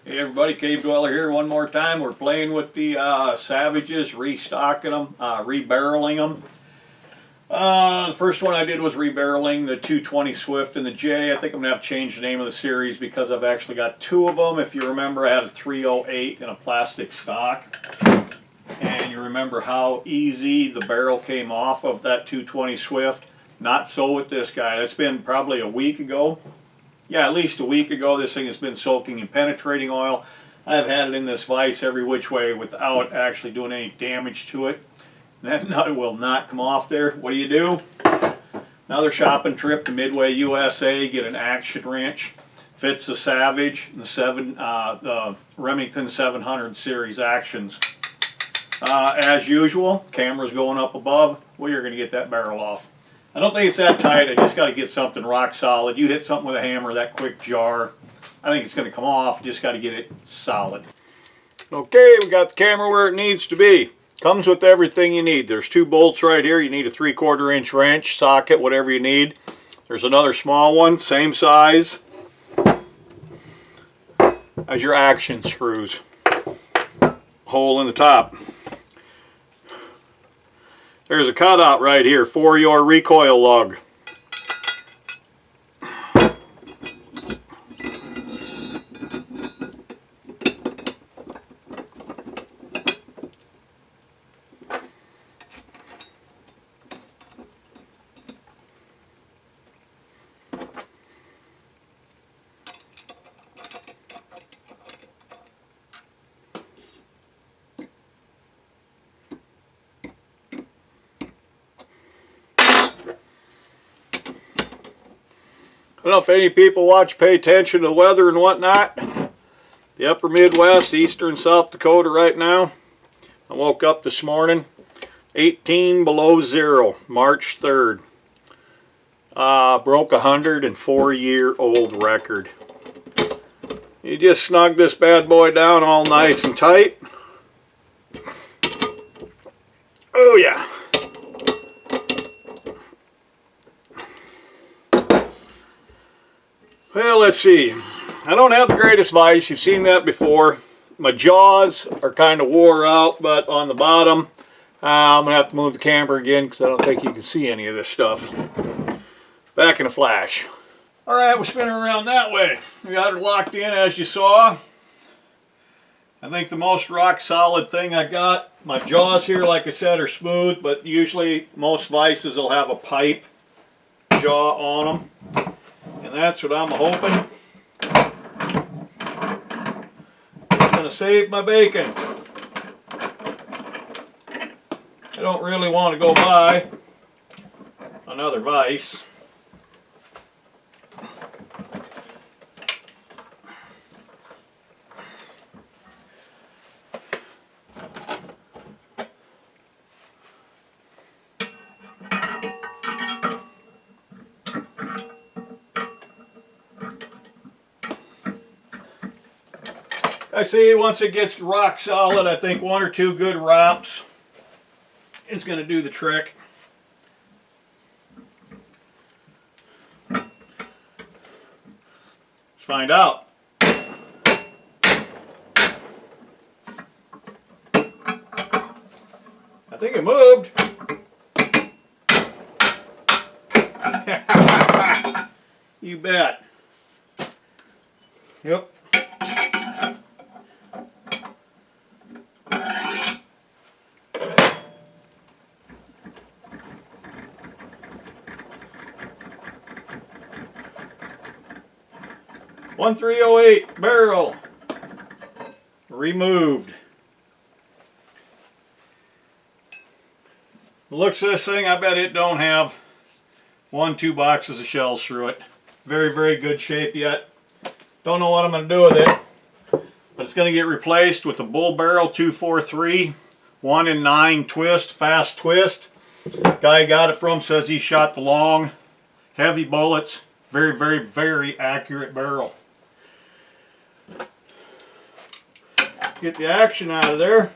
Hey everybody, Cave Dweller here one more time. We're playing with the Savages, restocking them, rebarreling them. The first one I did was rebarreling the 220 Swift and the J. I think I'm going to have to change the name of the series because I've actually got two of them. If you remember, I had a 308 in a plastic stock. And you remember how easy the barrel came off of that 220 Swift. Not so with this guy. That's been probably a week ago. Yeah, at least a week ago. This thing has been soaking in penetrating oil. I've had it in this vise every which way without actually doing any damage to it. That nut will not come off there. What do? Another shopping trip to Midway, USA. Get an action wrench. Fits the Savage, the Remington 700 series actions. As usual, camera's going up above. Well, you're going to get that barrel off. I don't think it's that tight. I just got to get something rock solid. You hit something with a hammer, that quick jar, I think it's going to come off. Just got to get it solid. Okay, we got the camera where it needs to be. Comes with everything you need. There's two bolts right here. You need a 3/4 inch wrench, socket, whatever you need. There's another small one, same size as your action screws. Hole in the top. There's a cutout right here for your recoil lug. I don't know if any people pay attention to the weather and whatnot. The upper Midwest, eastern South Dakota right now. I woke up this morning, 18 below zero, March 3rd. Broke a 104-year-old record. You just snug this bad boy down all nice and tight. Oh yeah. Well, let's see. I don't have the greatest vise. You've seen that before. My jaws are kind of wore out, but on the bottom, I'm going to have to move the camera again because I don't think you can see any of this stuff. Back in a flash. All right, we're spinning around that way. We got her locked in, as you saw. I think the most rock solid thing I got, my jaws here, like I said, are smooth, but usually most vices will have a pipe jaw on them. And that's what I'm hoping. It's going to save my bacon. I don't really want to go buy another vise. I see once it gets rock solid, I think one or two good wraps is going to do the trick. Let's find out. I think it moved. You bet. Yep. One 308 barrel removed. The looks of this thing, I bet it don't have 1-2 boxes of shells through it. Very, very good shape yet. Don't know what I'm going to do with it, but it's going to get replaced with the Bull Barrel 243 1-in-9 twist, fast twist. Guy I got it from says he shot the long, heavy bullets. Very, very, very accurate barrel. Get the action out of there.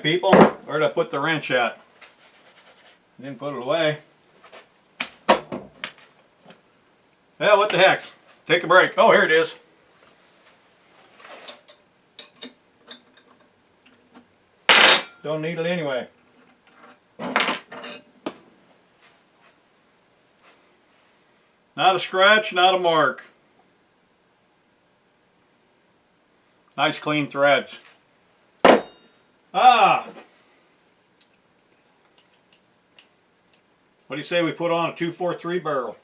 people. Where did I put the wrench at? Didn't put it away. Well, what the heck? Take a break. Oh, here it is. Don't need it anyway. Not a scratch, not a mark. Nice clean threads. Ah! What do you say we put on a 243 barrel?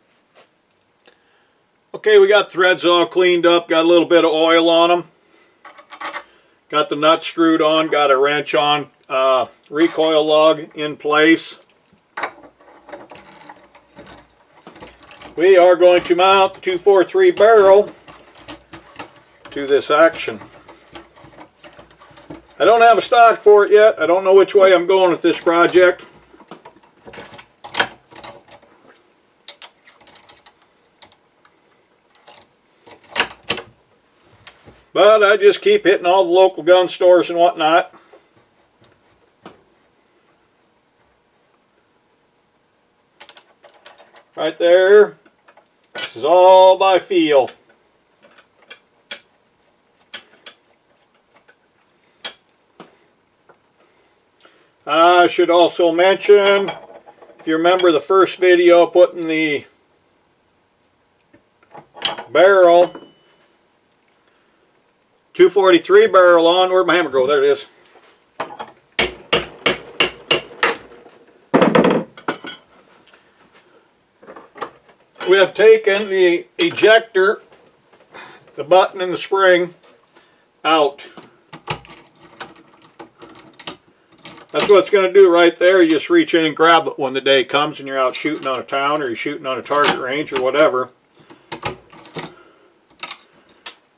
Okay, we got threads all cleaned up, got a little bit of oil on them. Got the nut screwed on, got a wrench on, recoil lug in place. We are going to mount the 243 barrel to this action. I don't have a stock for it yet. I don't know which way I'm going with this project. But I just keep hitting all the local gun stores and whatnot. Right there. This is all by feel. I should also mention, if you remember the first video, putting the barrel, 243 barrel on. Where'd my hammer go? There it is. We have taken the ejector, the button and the spring out. That's what it's going to do right there. You just reach in and grab it when the day comes and you're out shooting on a town or you're shooting on a target range or whatever.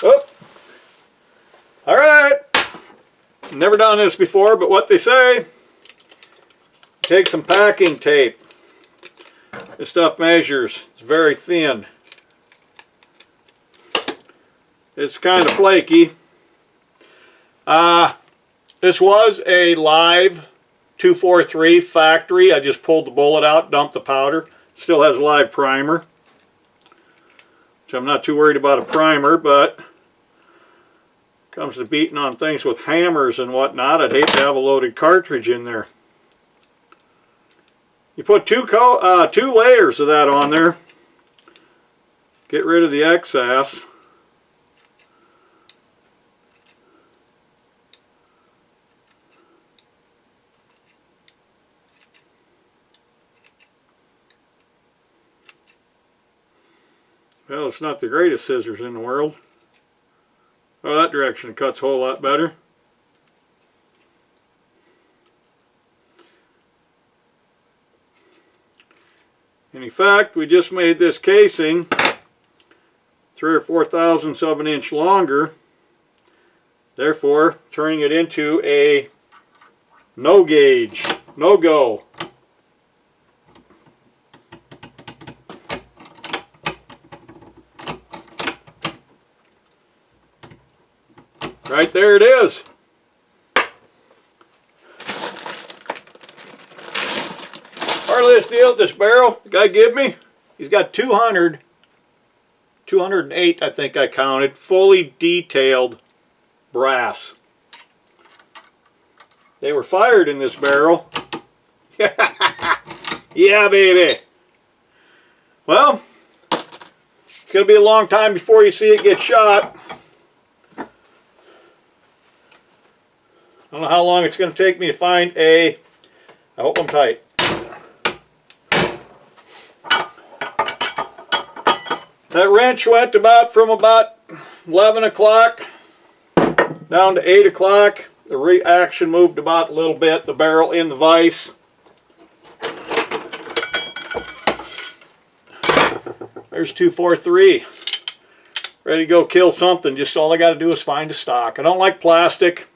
Oh. Alright. Never done this before, but what they say, take some packing tape. This stuff measures. It's very thin. It's kind of flaky. This was a live 243 factory. I just pulled the bullet out, dumped the powder. Still has a live primer, which I'm not too worried about a primer, but comes to beating on things with hammers and whatnot, I'd hate to have a loaded cartridge in there. You put two layers of that on there. Get rid of the excess. Well, it's not the greatest scissors in the world. Oh, that direction it cuts a whole lot better. And in fact, we just made this casing 3 or 4 thousandths of an inch longer, therefore turning it into a no gauge, no go. Right there it is. Part of this deal, this barrel the guy gave me, he's got 208 I think I counted, fully detailed brass. They were fired in this barrel. Yeah, baby. Well, it's going to be a long time before you see it get shot. I don't know how long it's going to take me to find a, I hope I'm tight. That wrench went from about 11 o'clock down to 8 o'clock. The reaction moved about a little bit, the barrel in the vise. There's 243. Ready to go kill something. Just all I got to do is find a stock. I don't like plastic.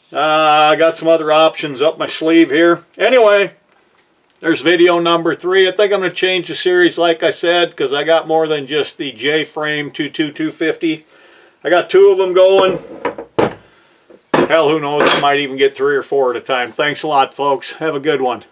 I got some other options up my sleeve here. Anyway, there's video number 3. I think I'm going to change the series like I said, because I got more than just the J-frame 22250. I got 2 of them going. Hell, who knows, I might even get 3 or 4 at a time. Thanks a lot, folks. Have a good one.